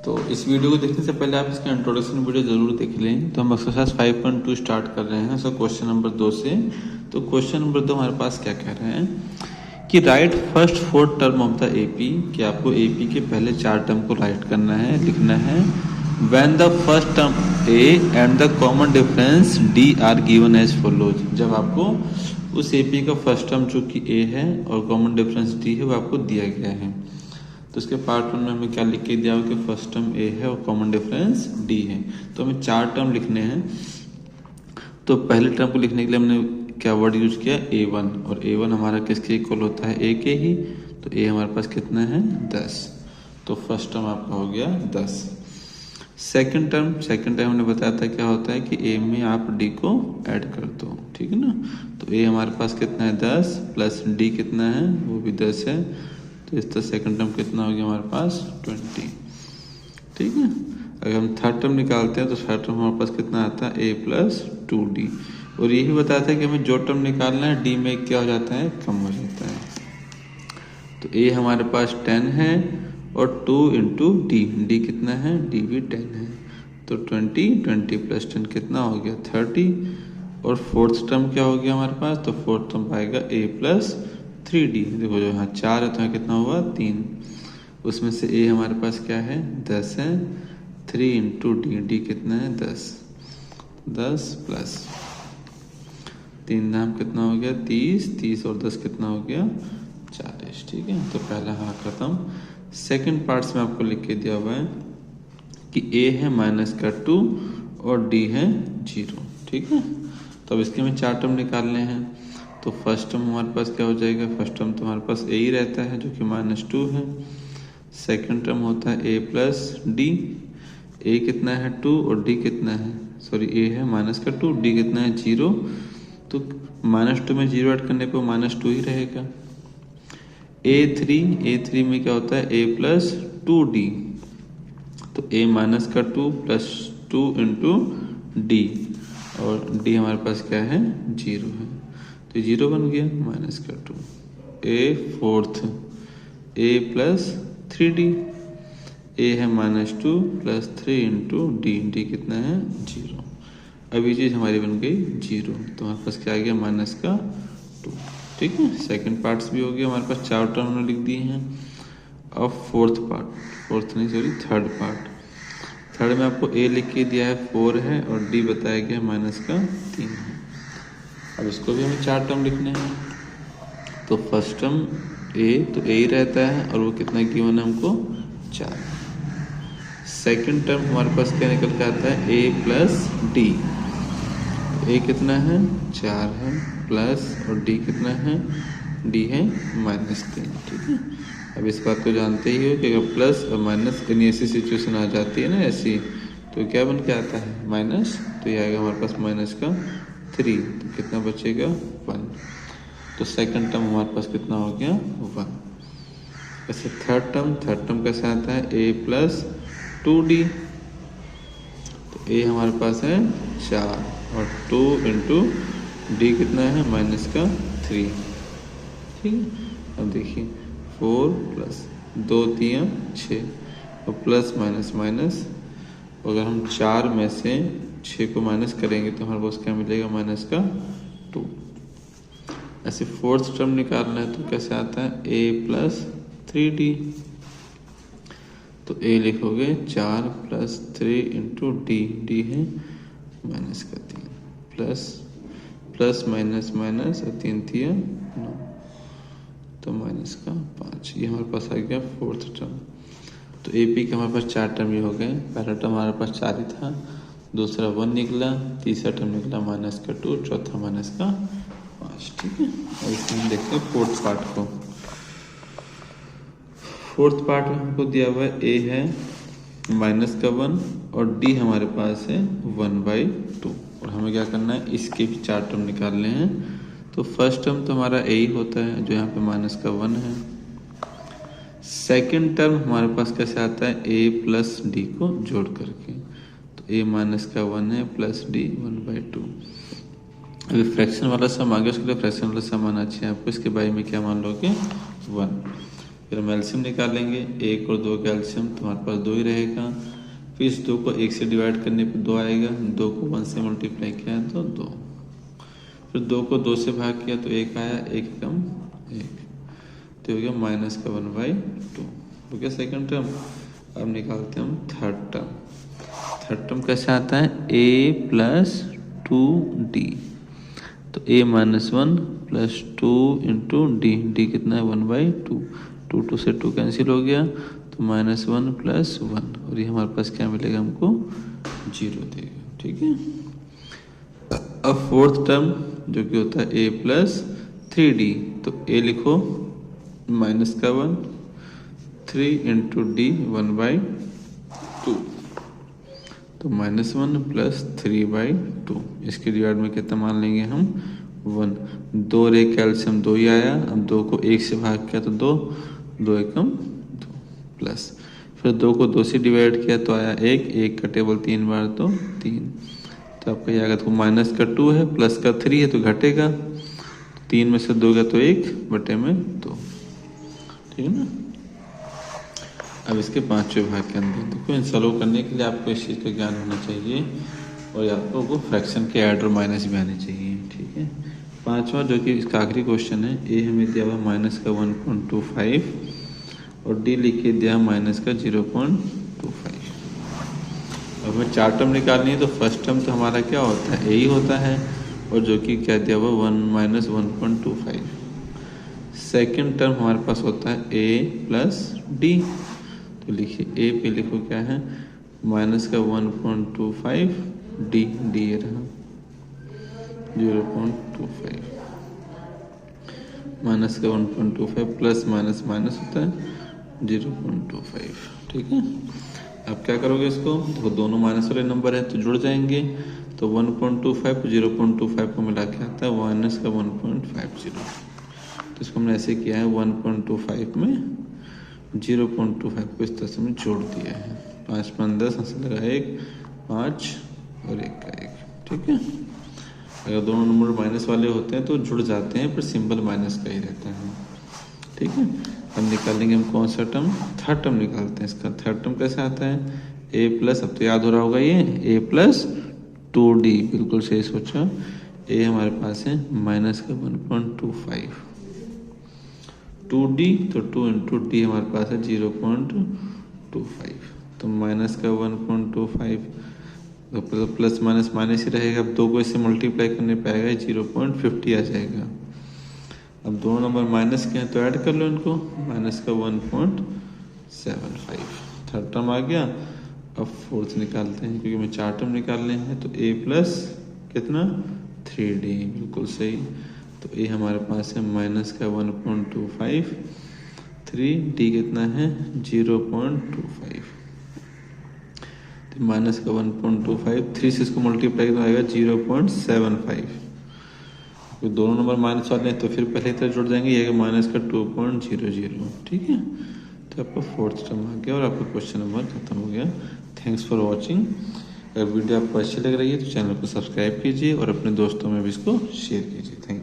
तो इस वीडियो को देखने से पहले आप इसका इंट्रोडक्शन वीडियो जरूर देख लें। तो हम एक्सरसाइज 5.2 स्टार्ट कर रहे हैं। सो क्वेश्चन नंबर 2 से। तो क्वेश्चन नंबर 2 हमारे पास क्या कह रहे हैं कि right first 4 term of the AP, कि आपको एपी के पहले 4 टर्म को राइट करना है, लिखना है। When the first term A and the common difference D are given as follows. जब आपको उस एपी का फर्स्ट टर्म जो कि ए है और कॉमन डिफरेंस डी है वो आपको दिया गया है। तो इसके पार्ट 1 में हमें क्या लिख के दिया हो कि फर्स्ट टर्म ए है और कॉमन डिफरेंस डी है। तो हमें 4 टर्म लिखने हैं। तो पहले टर्म को लिखने के लिए हमने क्या वर्ड यूज किया, a1, और a1 हमारा किसके इक्वल होता है, a के ही। तो a हमारे पास कितना है, 10। तो फर्स्ट टर्म आपका हो गया 10। सेकंड टर्म हमने बताया था क्या होता है कि a में आप d को ऐड कर दो, ठीक है ना। तो a हमारे पास कितना है 10 प्लस d कितना है, वो भी 10 है। तो इसका सेकंड टर्म कितना हो गया हमारे पास 20, ठीक है। अगर हम थर्ड टर्म निकालते हैं तो थर्ड टर्म हमारे पास कितना आता है, a प्लस 2d। और यही बताया था कि हमें जो टर्म निकालना है d में क्या हो जाता है, कम हो जाता है। तो a हमारे पास 10 है और 2 इंटू डी, डी कितना है, d भी 10 है। तो 20 प्लस 10 कितना हो गया 30। और फोर्थ टर्म क्या हो गया हमारे पास, तो फोर्थ टर्म आएगा a प्लस 3d। देखो जो यहाँ 4 है तो यहाँ कितना हुआ 3। उसमें से a हमारे पास क्या है 10 है, 3 इंटू डी कितना है 10 प्लस 3 नाम कितना हो गया 30 और 10 कितना हो गया 40, ठीक है। तो पहला हाँ खत्म। सेकंड पार्ट्स में आपको लिख के दिया हुआ है कि a है -2 और d है 0, ठीक है। तो अब इसके में 4 टर्म निकालने हैं। तो फर्स्ट टर्म हमारे पास क्या हो जाएगा, फर्स्ट टर्म तो हमारे पास a ही रहता है जो कि -2 है। सेकंड टर्म होता है a प्लस डी, a कितना है 2 और d कितना है, सॉरी a है -2, d कितना है 0। तो -2 में 0 ऐड करने पर -2 ही रहेगा। a3 में क्या होता है a प्लस 2d। तो a -2 प्लस 2 इंटू डी, और d हमारे पास क्या है 0 है। तो 0 बन गया -2। a4 a plus 3d, a है -2 प्लस 3 इंटू डी कितना है 0। अब ये चीज़ हमारी बन गई 0। तो हमारे पास क्या आ गया -2, ठीक है। सेकंड पार्ट्स भी हो गया हमारे पास, 4 टर्म हमने लिख दिए हैं। अब थर्ड पार्ट। थर्ड में आपको a लिख के दिया है 4 है और d बताया गया -3 है। अब इसको भी हमें 4 टर्म लिखने हैं। तो फर्स्ट टर्म a, तो a ही रहता है और वो कितना गिवन है हमको 4। सेकंड टर्म हमारे पास क्या निकल के आता है a प्लस डी। a कितना है 4 है प्लस, और d कितना है, d है -3, ठीक है। अब इस बात को जानते ही हो कि अगर प्लस और माइनस यानी ऐसी सिचुएशन आ जाती है ना ऐसी, तो क्या बन के आता है माइनस। तो ये आएगा हमारे पास -3। तो कितना बचेगा 1। तो सेकंड टर्म हमारे पास कितना हो गया 1। ऐसे थर्ड टर्म कैसे आता है a प्लस 2d। तो a हमारे पास है 4 और 2 इंटू डी कितना है -3, ठीक है। अब देखिए 4 प्लस 2 3 6 और प्लस माइनस। अगर हम 4 में से 6 को माइनस करेंगे तो हमारे पास क्या मिलेगा -2। ऐसे फोर्थ टर्म निकालना है तो कैसे आता है a प्लस 3d। तो a लिखोगे 4 प्लस 3 इंटू डी है -3 प्लस माइनस और 3 3 9, तो -5। ये हमारे पास आ गया फोर्थ टर्म। तो एपी के हमारे पास 4 टर्म ये हो गए। पहला टर्म हमारे पास 4 ही था, दूसरा 1 निकला, तीसरा टर्म निकला -2, चौथा -5, ठीक है। और इसमें हम देखते हैं फोर्थ पार्ट को। फोर्थ पार्ट में हमको दिया हुआ है a है -1 और d हमारे पास है 1/2। और हमें क्या करना है, इसके भी 4 टर्म निकालने हैं। तो फर्स्ट टर्म तो हमारा a ही होता है जो यहाँ पे -1 है। सेकंड टर्म हमारे पास कैसे आता है a प्लस d को जोड़ करके। तो a -1 है प्लस d 1/2। अभी फ्रैक्शन वाला सम आ गया, उसके लिए फ्रैक्शन वाला सम आना चाहिए आपको। इसके बारे में क्या मान लोगे 1। फिर हम एलसीएम निकालेंगे, 1 और 2 का एलसीएम तो हमारे पास 2 ही रहेगा। फिर इस 2 को 1 से डिवाइड करने पे 2 आएगा, 2 को 1 से मल्टीप्लाई किया है तो 2, फिर 2 को 2 से भाग किया तो 1 आया, 1 कम 1 तो हो गया -1/2 हो गया सेकंड टर्म। अब निकालते हैं हम थर्ड टर्म। थर्ड टर्म कैसे आता है, a + 2d तो a - 1 + 2 इंटू d कितना है 1/2, 2 से 2 कैंसिल हो गया तो -1 + 1 और ये हमारे पास क्या मिलेगा हमको 0 देगा। ठीक है, अब फोर्थ टर्म जो कि होता है a + 3d तो a लिखो -1 3 इंटू d 1/2 तो -1 + 3/2 इसके डिवाइड में कितना मान लेंगे हम 1, 2 रे कैल्शियम 2 ही आया। अब 2 को 1 से भाग किया तो 2, 2 एकम 2 प्लस फिर 2 को 2 से डिवाइड किया तो आया 1, 1 का टेबल 3 बार तो 3 तो आपका ये आएगा तो -2 है +3 है तो घटेगा, 3 में से 2 गया तो 1/2 ठीक है ना। अब इसके 5वें भाग के अंदर देखो, इन सॉल्व करने के लिए आपको इस चीज़ का ज्ञान होना चाहिए और आपको फ्रैक्शन के ऐड और माइनस भी आने चाहिए। ठीक है, 5वां जो कि इसका आखिरी क्वेश्चन है, ए हमें दिया हुआ -1.25 और डी लिख के दिया -0.25। अब हमें 4 टर्म निकालनी है तो फर्स्ट टर्म तो हमारा क्या होता है, ए ही होता है और जो कि क्या दिया हुआ 1 - 1.25। सेकेंड टर्म हमारे पास होता है a + d तो लिखिए a पे लिखो क्या है -1.25 d ये रहा 0.25 -1.25 प्लस माइनस माइनस होता है 0.25। ठीक है, अब क्या करोगे इसको, देखो दोनों माइनस वाले नंबर है तो जुड़ जाएंगे तो 1.25 0.25 को मिला के आता है -1.50 तो इसको हमने ऐसे किया है 1.25 में 0.25 को इस तरह से हमने जोड़ दिया है। 5 × 5 10 ऐसे लगा 1 5 और 1 का 1। ठीक है, अगर दोनों नंबर माइनस वाले होते हैं तो जुड़ जाते हैं पर सिंबल माइनस का ही रहता है। ठीक है, अब निकालेंगे हम कौन सा टर्म, थर्ड टर्म निकालते हैं। इसका थर्ड टर्म कैसे आता है, a+ अब तो याद हो रहा होगा ये a + 2d बिल्कुल सही सोचा। a हमारे पास है -1.25 2d तो 2 इंटू d हमारे पास है 0.25 तो -1.25 तो प्लस माइनस माइनस ही रहेगा। अब 2 को इससे मल्टीप्लाई करने पे आएगा 0.50 आ जाएगा। अब दोनों नंबर माइनस के हैं तो ऐड कर लो इनको -1.75 थर्ड टर्म आ गया। अब फोर्थ निकालते हैं क्योंकि हमें 4 टर्म निकालने हैं तो a+ कितना 3d बिल्कुल सही तो a हमारे पास है -1.25 3d कितना है 0.25 तो -1.25 3 से इसको मल्टीप्लाई तो आएगा 0.75 तो दोनों नंबर माइनस वाले हैं तो फिर पहले तरह जुड़ जाएंगे, ये -2.00। ठीक है, तो आपका फोर्थ टर्म आ गया और आपका क्वेश्चन नंबर खत्म हो गया। Thanks for watching. अगर वीडियो आपको अच्छी लग रही है तो चैनल को सब्सक्राइब कीजिए और अपने दोस्तों में भी इसको शेयर कीजिए। थैंक